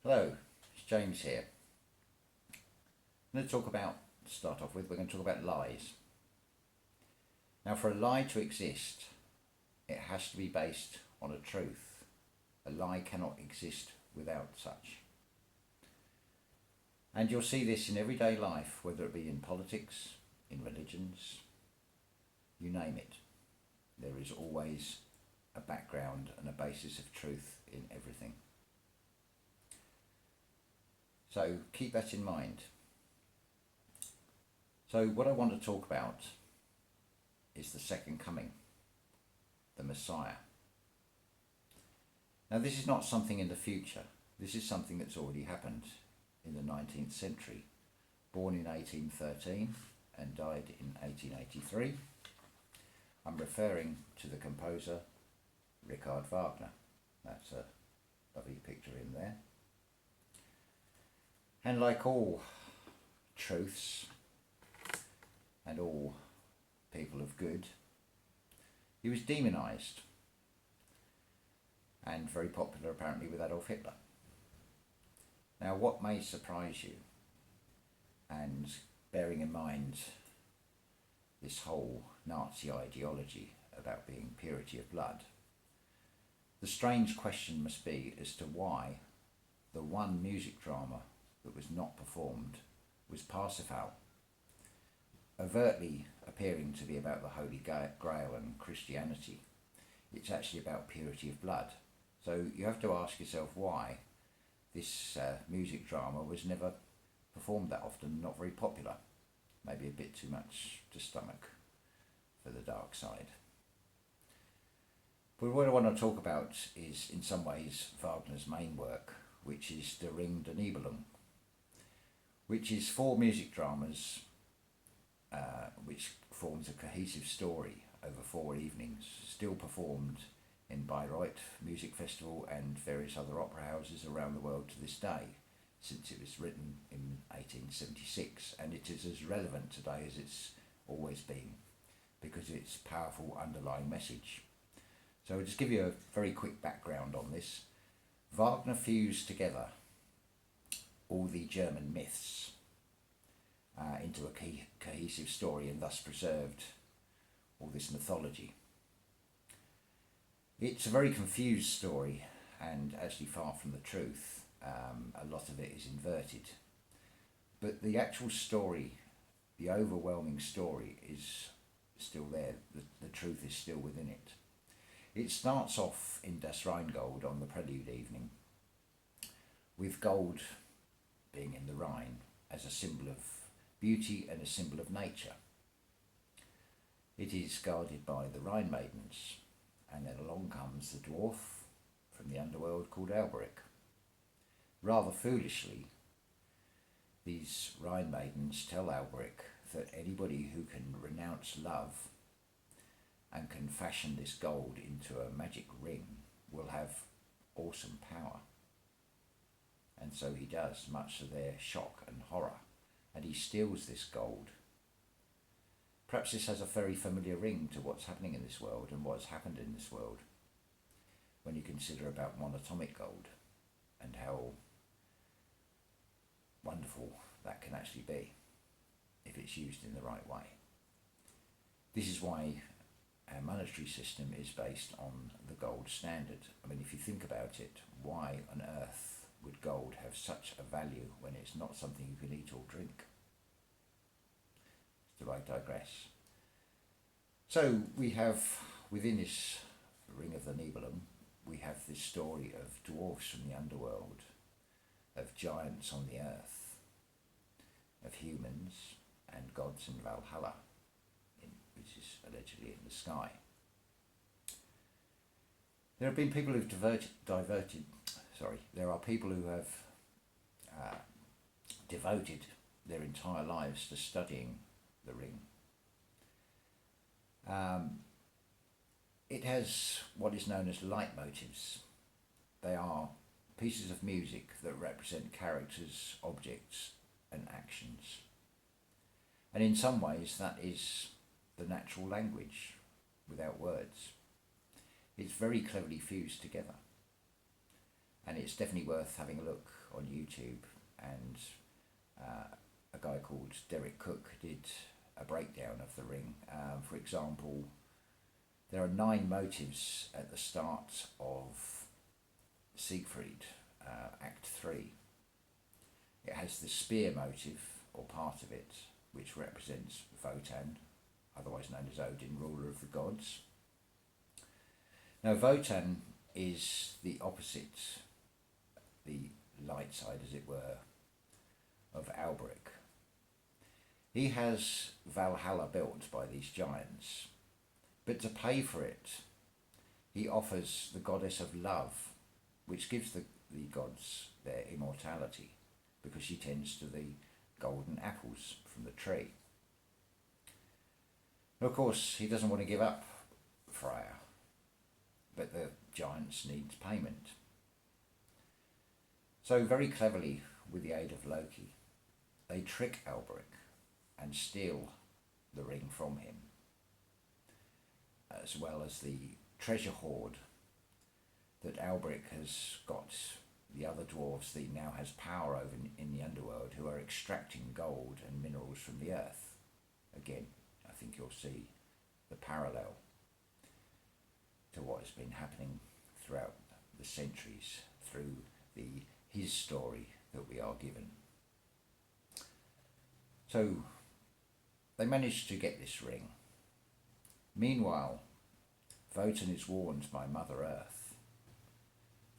Hello, it's James here. I'm going to start off with, we're going to talk about lies. Now, for a lie to exist, it has to be based on a truth. A lie cannot exist without such. And you'll see this in everyday life, whether it be in politics, in religions, you name it. There is always a background and a basis of truth in everything. So keep that in mind. So what I want to talk about is the second coming, the Messiah. Now this is not something in the future. This is something that's already happened in the 19th century. Born in 1813 and died in 1883. I'm referring to the composer Richard Wagner. That's a lovely picture in there. And like all truths and all people of good, he was demonised and very popular apparently with Adolf Hitler. Now what may surprise you, and bearing in mind this whole Nazi ideology about being purity of blood, the strange question must be as to why the one music drama that was not performed was Parsifal, overtly appearing to be about the Holy Grail and Christianity. It's actually about purity of blood. So you have to ask yourself why this music drama was never performed that often, not very popular. Maybe a bit too much to stomach for the dark side. But what I want to talk about is in some ways Wagner's main work, which is Der Ring der Nibelung, which is 4 music dramas which forms a cohesive story over 4 evenings, still performed in Bayreuth Music Festival and various other opera houses around the world to this day, since it was written in 1876, and it is as relevant today as it's always been because of its powerful underlying message. So I'll just give you a very quick background on this. Wagner fused together all the German myths into a cohesive story and thus preserved all this mythology. It's a very confused story and actually far from the truth. A lot of it is inverted. But the actual story, the overwhelming story, is still there. The truth is still within it. It starts off in Das Rheingold on the prelude evening, with gold being in the Rhine as a symbol of beauty and a symbol of nature. It is guarded by the Rhine maidens, and then along comes the dwarf from the underworld called Alberic. Rather foolishly, these Rhine maidens tell Alberic that anybody who can renounce love and can fashion this gold into a magic ring will have awesome power. And so he does, much to their shock and horror, and he steals this gold. Perhaps this has a very familiar ring to what's happening in this world and what's happened in this world when you consider about monatomic gold and how wonderful that can actually be if it's used in the right way. This is why our monetary system is based on the gold standard. I mean, if you think about it, why on earth would gold have such a value when it's not something you can eat or drink? So I digress. So we have, within this Ring of the Nibelung, we have this story of dwarfs from the underworld, of giants on the earth, of humans and gods in Valhalla, which is allegedly in the sky. There have been people who've there are people who have devoted their entire lives to studying the ring. It has what is known as leitmotifs. They are pieces of music that represent characters, objects and actions. And in some ways that is the natural language without words. It's very cleverly fused together. and it's definitely worth having a look on YouTube. And a guy called Derek Cook did a breakdown of the ring. For example, there are 9 motives at the start of Siegfried, Act 3. It has the spear motive, or part of it, which represents Wotan, otherwise known as Odin, ruler of the gods. Now, Wotan is the opposite, the light side, as it were, of Alberic. He has Valhalla built by these giants, but to pay for it, he offers the goddess of love, which gives the gods their immortality, because she tends to the golden apples from the tree. Of course, he doesn't want to give up Freya, but the giants need payment. So very cleverly, with the aid of Loki, they trick Alberic and steal the ring from him, as well as the treasure hoard that Alberic has got the other dwarves that he now has power over in the underworld, who are extracting gold and minerals from the earth. Again, I think you'll see the parallel to what has been happening throughout the centuries through his story that we are given. So they managed to get this ring. Meanwhile, Wotan is warned by Mother Earth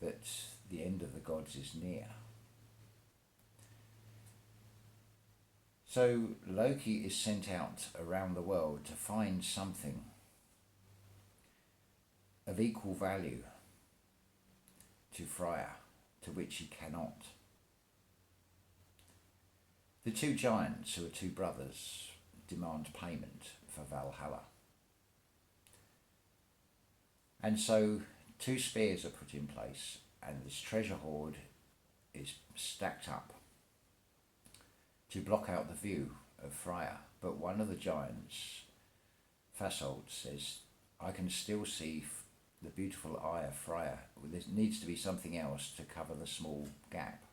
that the end of the gods is near. So Loki is sent out around the world to find something of equal value to Freya, to which he cannot. The 2 giants, who are 2 brothers, demand payment for Valhalla. And so 2 spears are put in place, and this treasure hoard is stacked up to block out the view of Freya. But one of the giants, Fasolt, says, I can still see the beautiful eye of Freya. There needs to be something else to cover the small gap.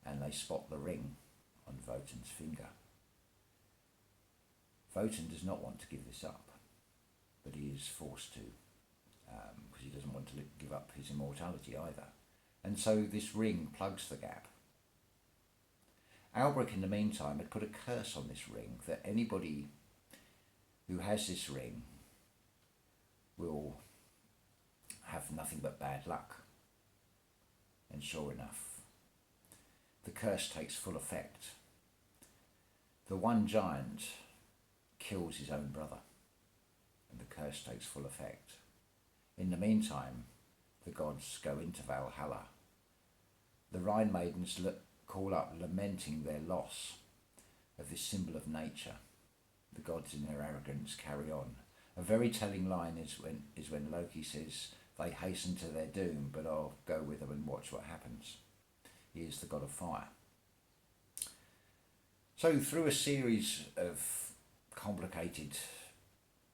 And they spot the ring on Wotan's finger. Wotan does not want to give this up, but he is forced to, because he doesn't want to give up his immortality either. And so this ring plugs the gap. Alberic, in the meantime, had put a curse on this ring, that anybody who has this ring will have nothing but bad luck. And sure enough, the curse takes full effect. The one giant kills his own brother, and the curse takes full effect. In the meantime, the gods go into Valhalla. The Rhine maidens call up, lamenting their loss of this symbol of nature. The gods, in their arrogance, carry on. A very telling line is when Loki says, they hasten to their doom, but I'll go with them and watch what happens. He is the god of fire. So through a series of complicated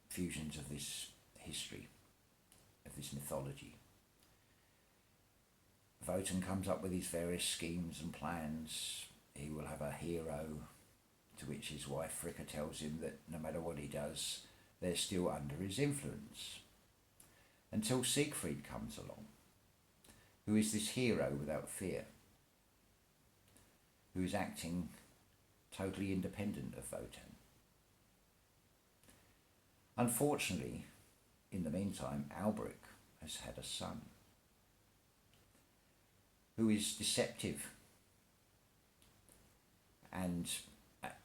fusions of this history, of this mythology, Wotan comes up with his various schemes and plans. He will have a hero, to which his wife Fricka tells him that no matter what he does, they're still under his influence. Until Siegfried comes along, who is this hero without fear, who is acting totally independent of Wotan. Unfortunately, in the meantime, Alberic has had a son, who is deceptive, and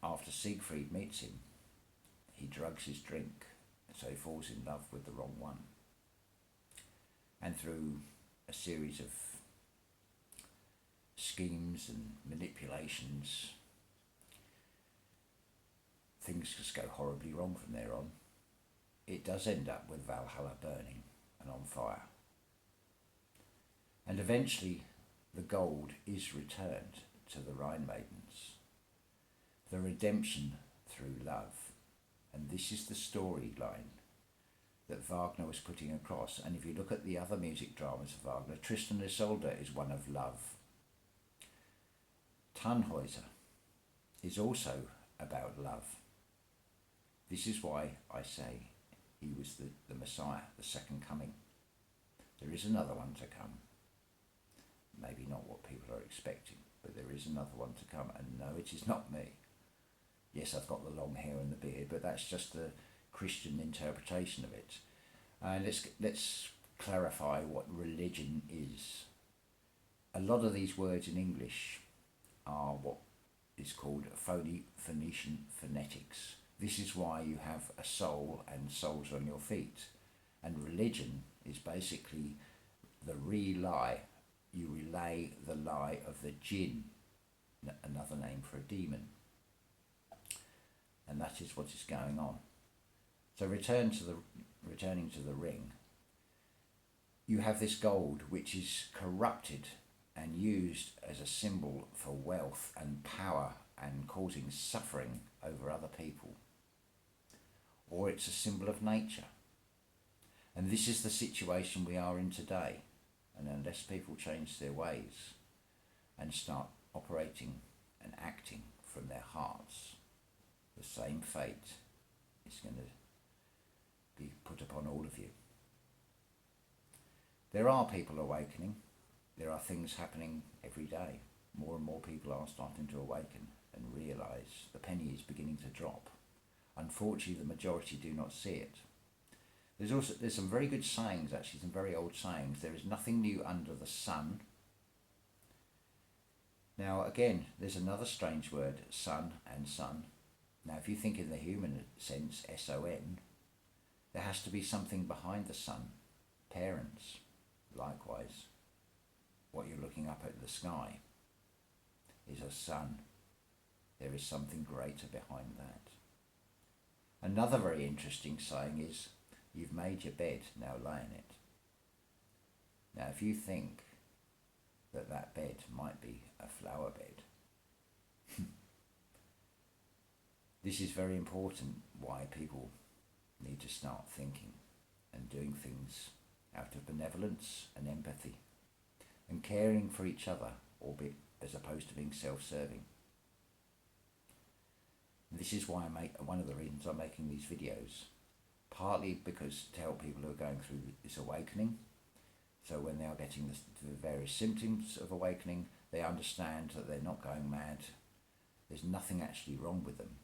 after Siegfried meets him, he drugs his drink, so he falls in love with the wrong one. And through a series of schemes and manipulations, things just go horribly wrong from there on. It does end up with Valhalla burning and on fire. And eventually the gold is returned to the Rhine maidens. The redemption through love. And this is the storyline that Wagner was putting across. And if you look at the other music dramas of Wagner, Tristan and Isolde is one of love. Tannhäuser is also about love. This is why I say he was the Messiah, the second coming. There is another one to come. Maybe not what people are expecting, but there is another one to come. And no, it is not me. Yes, I've got the long hair and the beard, but that's just the Christian interpretation of it. And let's clarify what religion is. A lot of these words in English are what is called Phoenician phonetics. This is why you have a soul and soles on your feet. And religion is basically the relay. You relay the lie of the jinn, another name for a demon. And that is what is going on. So returning to the ring, you have this gold which is corrupted and used as a symbol for wealth and power and causing suffering over other people. Or it's a symbol of nature. And this is the situation we are in today. And unless people change their ways and start operating and acting from their hearts, the same fate is going to be put upon all of you. There are people awakening. There are things happening every day. More and more people are starting to awaken and realise the penny is beginning to drop. Unfortunately, the majority do not see it. There's some very good sayings, actually, some very old sayings. There is nothing new under the sun. Now, again, there's another strange word, sun and sun. Now, if you think in the human sense, S-O-N, there has to be something behind the sun. Parents, likewise. What you're looking up at the sky is a sun. There is something greater behind that. Another very interesting saying is, you've made your bed, now lie in it. Now, if you think that that bed might be a flower bed, this is very important why people need to start thinking and doing things out of benevolence and empathy and caring for each other, as opposed to being self-serving. This is why one of the reasons I'm making these videos, partly because to help people who are going through this awakening, so when they are getting the various symptoms of awakening, they understand that they're not going mad. There's nothing actually wrong with them.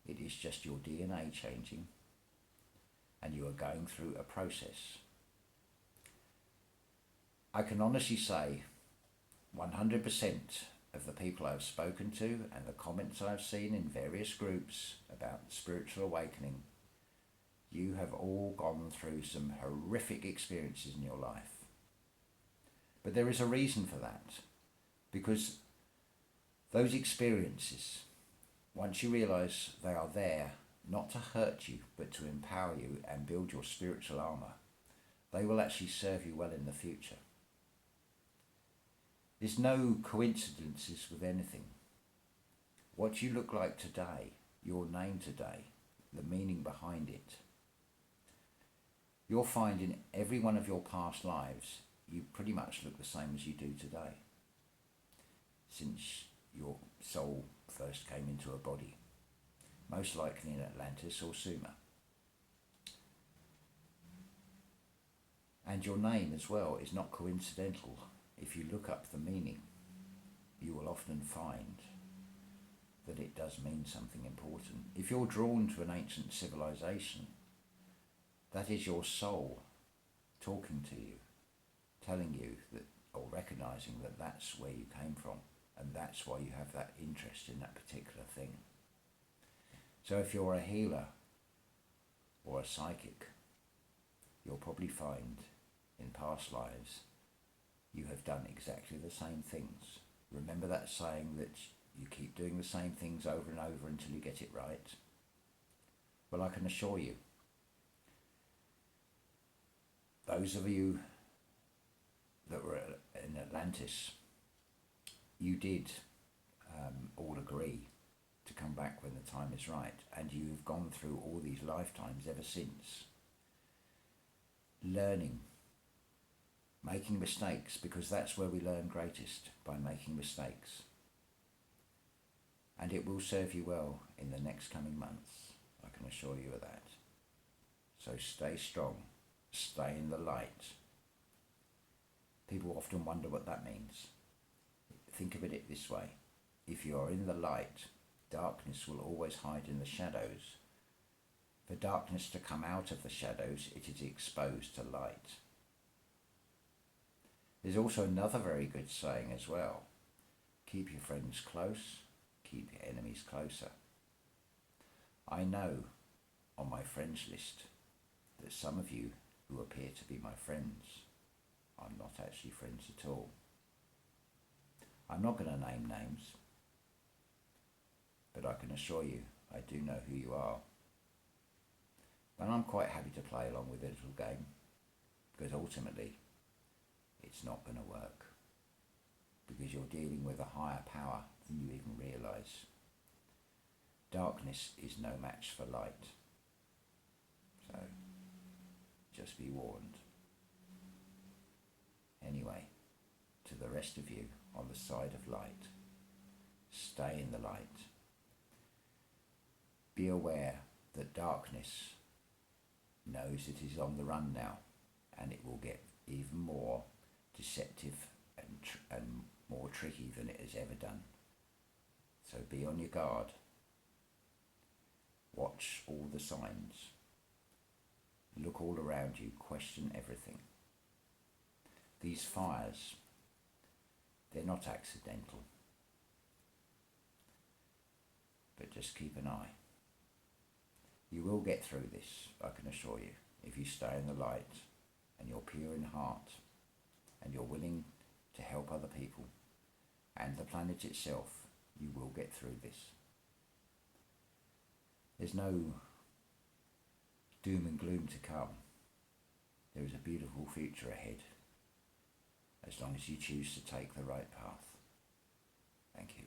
It is just your DNA changing, and you are going through a process. I can honestly say 100% of the people I've spoken to and the comments I've seen in various groups about spiritual awakening, you have all gone through some horrific experiences in your life. But there is a reason for that, because those experiences, once you realise they are there not to hurt you but to empower you and build your spiritual armour, they will actually serve you well in the future. There's no coincidences with anything. What you look like today, your name today, the meaning behind it, you'll find in every one of your past lives, you pretty much look the same as you do today, since your soul first came into a body, most likely in Atlantis or Sumer. And your name as well is not coincidental. If you look up the meaning, you will often find that it does mean something important. If you're drawn to an ancient civilization, that is your soul talking to you, telling you that, or recognizing that that's where you came from, and that's why you have that interest in that particular thing. So if you're a healer or a psychic, you'll probably find in past lives you have done exactly the same things. Remember that saying that you keep doing the same things over and over until you get it right? Well, I can assure you, those of you that were in Atlantis, you did all agree to come back when the time is right, and you've gone through all these lifetimes ever since. learning, making mistakes, because that's where we learn greatest, by making mistakes. And it will serve you well in the next coming months, I can assure you of that. So stay strong, stay in the light. People often wonder what that means. Think of it this way: if you are in the light, darkness will always hide in the shadows. For darkness to come out of the shadows, it is exposed to light. There's also another very good saying as well: keep your friends close, keep your enemies closer. I know on my friends list that some of you who appear to be my friends are not actually friends at all. I'm not going to name names, but I can assure you I do know who you are. And I'm quite happy to play along with a little game, because ultimately it's not going to work, because you're dealing with a higher power than you even realise. Darkness is no match for light, so just be warned. Anyway, to the rest of you on the side of light, stay in the light. Be aware that darkness knows it is on the run now, and it will get even more deceptive and more tricky than it has ever done. So be on your guard. Watch all the signs. Look all around you, question everything. These fires, they're not accidental, but just keep an eye. You will get through this, I can assure you, if you stay in the light and you're pure in heart and you're willing to help other people and the planet itself. You will get through this. There's no doom and gloom to come. There is a beautiful future ahead, as long as you choose to take the right path. Thank you.